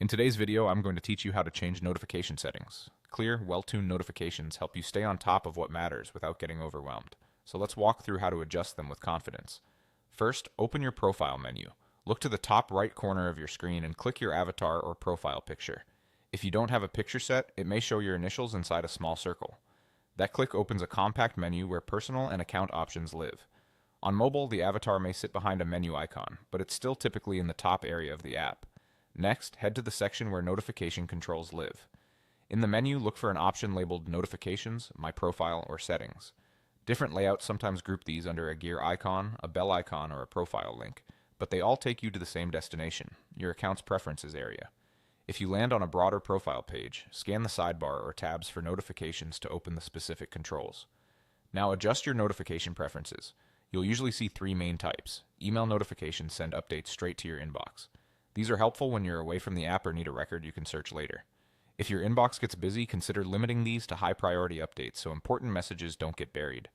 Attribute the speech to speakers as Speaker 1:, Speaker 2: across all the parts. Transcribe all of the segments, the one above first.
Speaker 1: In today's video, I'm going to teach you how to change notification settings. Clear, well-tuned notifications help you stay on top of what matters without getting overwhelmed. So let's walk through how to adjust them with confidence. First, open your profile menu. Look to the top right corner of your screen and click your avatar or profile picture. If you don't have a picture set, it may show your initials inside a small circle. That click opens a compact menu where personal and account options live. On mobile, the avatar may sit behind a menu icon, but it's still typically in the top area of the app. Next, head to the section where notification controls live. In the menu, look for an option labeled Notifications, My Profile, or Settings. Different layouts sometimes group these under a gear icon, a bell icon, or a profile link, but they all take you to the same destination, your account's preferences area. If you land on a broader profile page, scan the sidebar or tabs for notifications to open the specific controls. Now adjust your notification preferences. You'll usually see three main types. Email notifications send updates straight to your inbox. These are helpful when you're away from the app or need a record you can search later. If your inbox gets busy, consider limiting these to high priority updates so important messages don't get buried.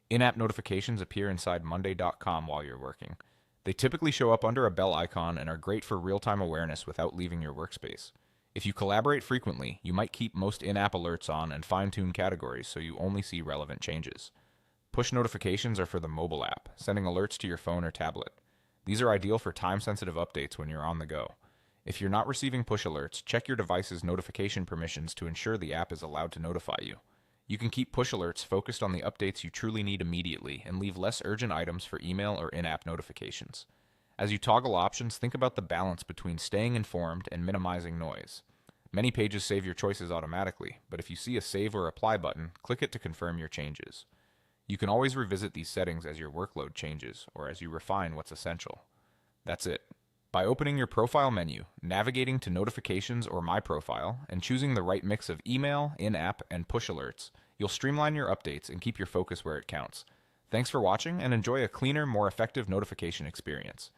Speaker 1: In-app notifications appear inside monday.com while you're working. They typically show up under a bell icon and are great for real-time awareness without leaving your workspace. If you collaborate frequently, you might keep most in-app alerts on and fine-tune categories so you only see relevant changes. Push notifications are for the mobile app, sending alerts to your phone or tablet. These are ideal for time-sensitive updates when you're on the go. If you're not receiving push alerts, check your device's notification permissions to ensure the app is allowed to notify you. You can keep push alerts focused on the updates you truly need immediately and leave less urgent items for email or in-app notifications. As you toggle options, think about the balance between staying informed and minimizing noise. Many pages save your choices automatically, but if you see a Save or Apply button, click it to confirm your changes. You can always revisit these settings as your workload changes or as you refine what's essential. That's it. By opening your profile menu, navigating to Notifications or My Profile, and choosing the right mix of email, in-app, and push alerts, you'll streamline your updates and keep your focus where it counts. Thanks for watching and enjoy a cleaner, more effective notification experience.